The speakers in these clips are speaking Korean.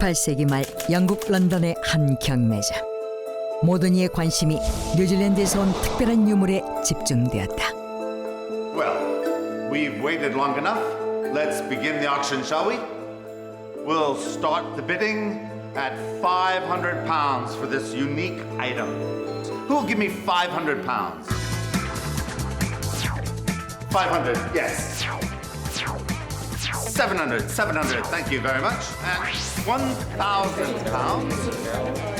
18세기 말 영국 런던의 한 경매장. 모든 이의 관심이 뉴질랜드에서 온 특별한 유물에 집중되었다. Well, we've waited long enough. Let's begin the auction, shall we? We'll start the bidding at £500 for this unique item. Who'll give me £500? 500, yes. 700, thank you very much. And £1,000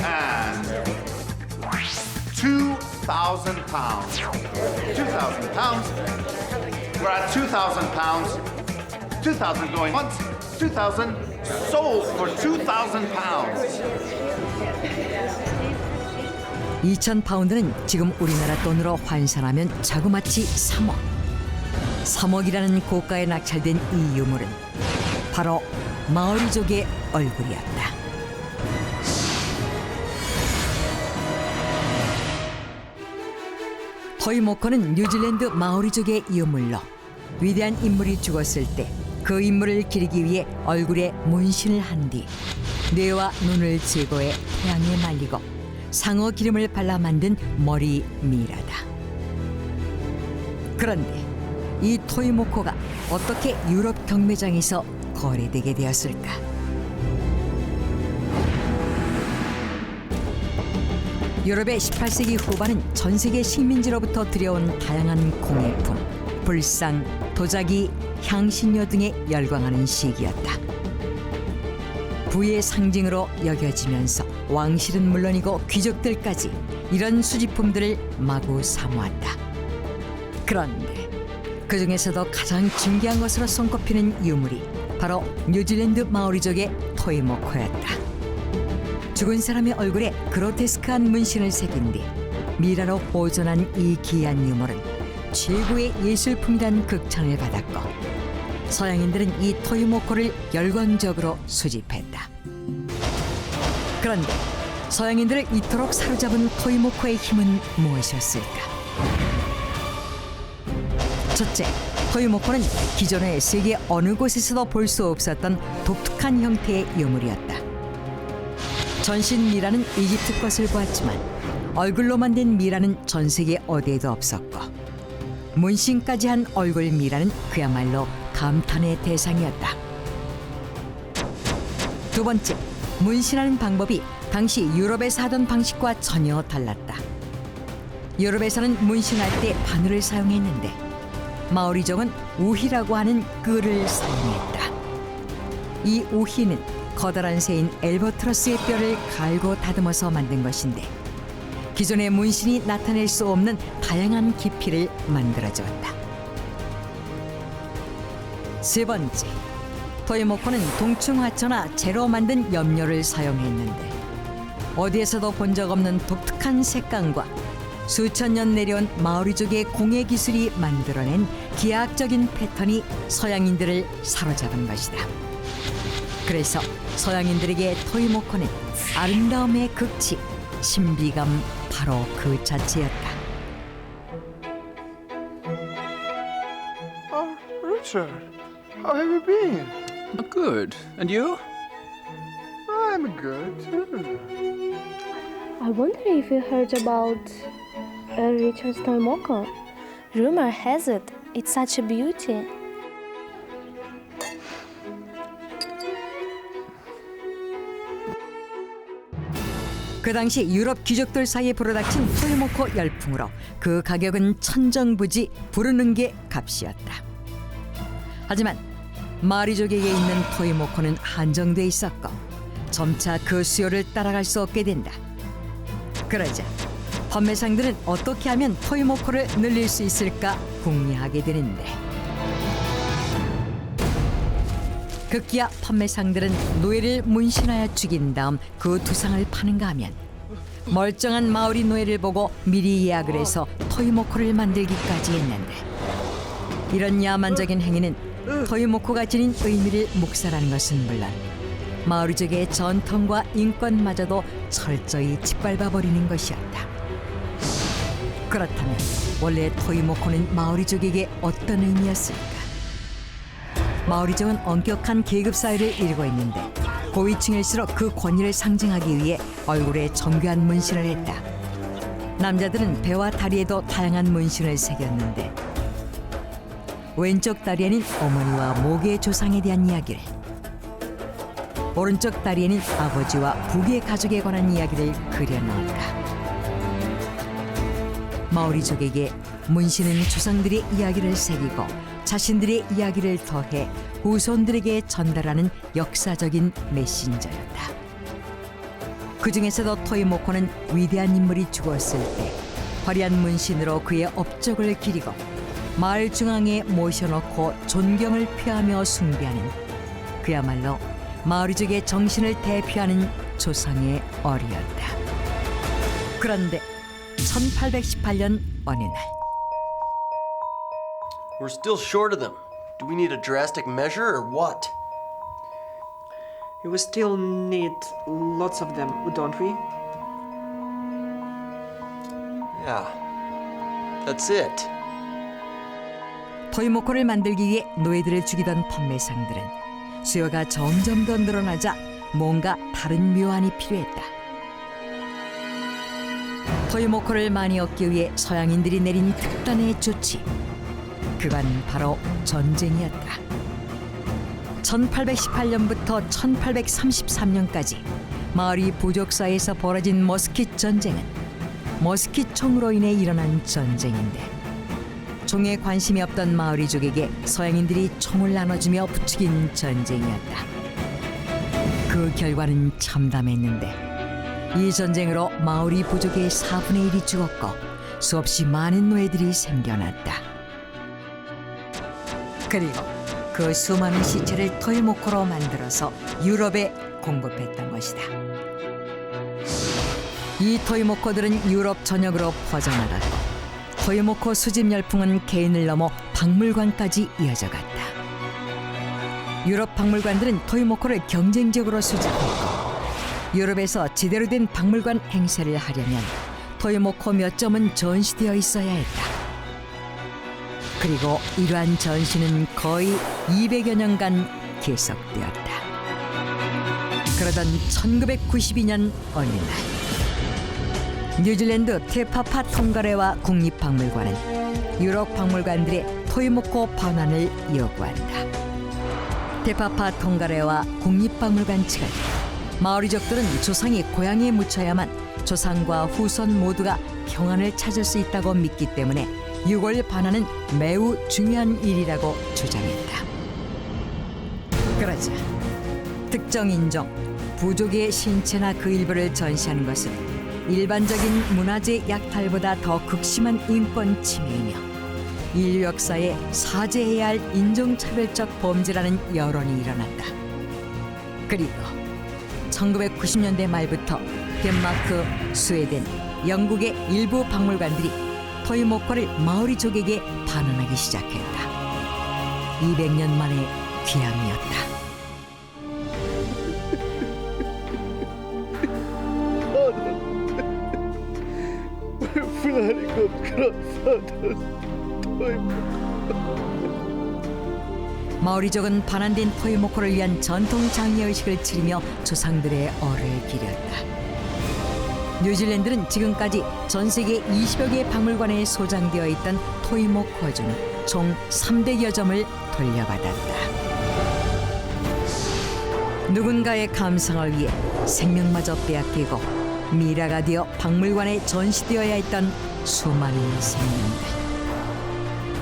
and £2,000. £2,000. We're at £2,000. 2,000 going once, 2,000 sold for £2,000. 2,000파운드는 지금 우리나라 돈으로 환산하면 자그마치 3억. 3억이라는 고가에 낙찰된 이 유물은 바로 마오리족의 얼굴이었다. 토이모코는 뉴질랜드 마오리족의 유물로 위대한 인물이 죽었을 때 그 인물을 기리기 위해 얼굴에 문신을 한 뒤 뇌와 눈을 제거해 태양에 말리고 상어 기름을 발라 만든 머리 미라다. 그런데 이 토이모코가 어떻게 유럽 경매장에서 거래되게 되었을까? 유럽의 18세기 후반은 전 세계 식민지로부터 들여온 다양한 공예품, 불상, 도자기, 향신료 등에 열광하는 시기였다. 부의 상징으로 여겨지면서 왕실은 물론이고 귀족들까지 이런 수집품들을 마구 사모한다. 그런데 그 중에서도 가장 진귀한 것으로 손꼽히는 유물이 바로 뉴질랜드 마오리족의 토이모코였다. 죽은 사람의 얼굴에 그로테스크한 문신을 새긴 뒤 미라로 보존한 이 귀한 유물은 최고의 예술품이란 극찬을 받았고 서양인들은 이 토이모코를 열광적으로 수집했다. 그런데 서양인들을 이토록 사로잡은 토이모코의 힘은 무엇이었을까? 첫째, 토이모코는 기존의 세계 어느 곳에서도 볼 수 없었던 독특한 형태의 유물이었다. 전신 미라는 이집트 것을 보았지만 얼굴로 만든 미라는 전 세계 어디에도 없었고 문신까지 한 얼굴 미라는 그야말로 감탄의 대상이었다. 두 번째, 문신하는 방법이 당시 유럽에서 하던 방식과 전혀 달랐다. 유럽에서는 문신할 때 바늘을 사용했는데 마오리족은 우희라고 하는 끈을 사용했다. 이 우희는 커다란 새인 엘버트러스의 뼈를 갈고 다듬어서 만든 것인데 기존의 문신이 나타낼 수 없는 다양한 깊이를 만들어주었다. 세 번째, 토이모코는 동충하초나 재로 만든 염료를 사용했는데 어디에서도 본 적 없는 독특한 색감과 수천 년 내려온 마오리족의 공예 기술이 만들어낸 기하학적인 패턴이 서양인들을 사로잡은 것이다. 그래서 서양인들에게 토이모코는 아름다움의 극치, 신비감 바로 그 자체였다. Oh, Richard, how have you been? Good. And you? I'm good too. I wonder if you heard about Richard's Toimoko. Rumor has it, it's such a beauty. 그 당시 유럽 귀족들 사이에 불어닥친 토이모코 열풍으로 그 가격은 천정부지 부르는 게 값이었다. 하지만 마오리족에게 있는 토이모코는 한정돼 있었고 점차 그 수요를 따라갈 수 없게 된다. 그러자 판매상들은 어떻게 하면 토이모코를 늘릴 수 있을까 궁리하게 되는데 급기야 판매상들은 노예를 문신하여 죽인 다음 그 두상을 파는가 하면 멀쩡한 마오리 노예를 보고 미리 예약을 해서 토이모코를 만들기까지 했는데 이런 야만적인 행위는 토이모코가 지닌 의미를 묵살하는 것은 물론 마오리족의 전통과 인권마저도 철저히 짓밟아버리는 것이었다. 그렇다면 원래 토이모코는 마오리족에게 어떤 의미였을까? 마오리족은 엄격한 계급 사회를 이루고 있는데 고위층일수록 그 권위를 상징하기 위해 얼굴에 정교한 문신을 했다. 남자들은 배와 다리에도 다양한 문신을 새겼는데 왼쪽 다리에는 어머니와 모계의 조상에 대한 이야기를, 오른쪽 다리에는 아버지와 부귀의 가족에 관한 이야기를 그려넣었다. 마오리족에게 문신은 조상들의 이야기를 새기고 자신들의 이야기를 더해 후손들에게 전달하는 역사적인 메신저였다. 그 중에서도 토이모코는 위대한 인물이 죽었을 때 화려한 문신으로 그의 업적을 기리고 마을 중앙에 모셔놓고 존경을 표하며 숭배하는, 그야말로 마오리족의 정신을 대표하는 조상의 어리였다. 그런데 1818년 어느 날, We're still short of them. Do we need a drastic measure or what? We still need lots of them, don't we? Yeah. That's it. 토이모코를 만들기 위해 노예들을 죽이던 판매상들은 수요가 점점 더 늘어나자 뭔가 다른 묘안이 필요했다. 토이모코를 많이 얻기 위해 서양인들이 내린 특단의 조치, 그건 바로 전쟁이었다. 1818년부터 1833년까지 마오리 부족 사이에서 벌어진 머스킷 전쟁은 머스킷 총으로 인해 일어난 전쟁인데, 총에 관심이 없던 마오리족에게 서양인들이 총을 나눠주며 부추긴 전쟁이었다. 그 결과는 참담했는데 이 전쟁으로 마오리 부족의 4분의 1이 죽었고 수없이 많은 노예들이 생겨났다. 그리고 그 수많은 시체를 토이모코로 만들어서 유럽에 공급했던 것이다. 이 토이모코들은 유럽 전역으로 퍼져나갔고 토이모코 수집 열풍은 개인을 넘어 박물관까지 이어져갔다. 유럽 박물관들은 토이모코를 경쟁적으로 수집했고 유럽에서 제대로 된 박물관 행세를 하려면 토이모코 몇 점은 전시되어 있어야 했다. 그리고 이러한 전시는 거의 200여 년간 계속되었다. 그러던 1992년 어느 날, 뉴질랜드 테파파 톤가레와 국립박물관은 유럽 박물관들의 토이모코 반환을 요구한다. 테파파 톤가레와 국립박물관 측은 마오리족들은 조상이 고향에 묻혀야만 조상과 후손 모두가 평안을 찾을 수 있다고 믿기 때문에 유골 반환은 매우 중요한 일이라고 주장했다. 그러자 특정 인종, 부족의 신체나 그 일부를 전시하는 것은 일반적인 문화재 약탈보다 더 극심한 인권 침해이며 인류 역사에 사죄해야 할 인종차별적 범죄라는 여론이 일어났다. 그리고 1990년대 말부터 덴마크, 스웨덴, 영국의 일부 박물관들이 토이모코를 마오리족에게 반환하기 시작했다. 200년 만의 귀함이었다. 마오리족은 반환된 토이모코를 위한 전통 장례의식을 치르며 조상들의 어를 기렸다. 뉴질랜드는 지금까지 전 세계 20여 개 박물관에 소장되어 있던 토이모코 중 총 300여 점을 돌려받았다. 누군가의 감상을 위해 생명마저 빼앗기고 미라가 되어 박물관에 전시되어야 했던 수많은 생명들.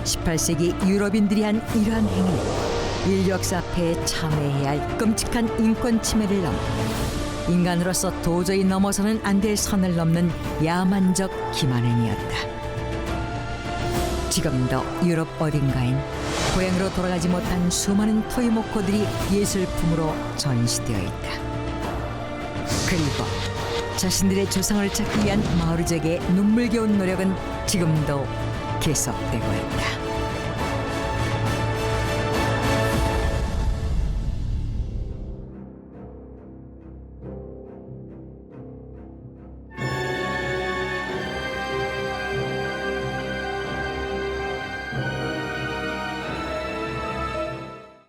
18세기 유럽인들이 한 이러한 행위는 인류 역사 앞에 참회해야 할 끔찍한 인권 침해를 넘어 인간으로서 도저히 넘어서는 안 될 선을 넘는 야만적 기만행위였다. 지금도 유럽 어딘가엔 고향으로 돌아가지 못한 수많은 토이모코들이 예술품으로 전시되어 있다. 그리고 자신들의 조상을 찾기 위한 마오리족의 눈물겨운 노력은 지금도 계속되고 있다.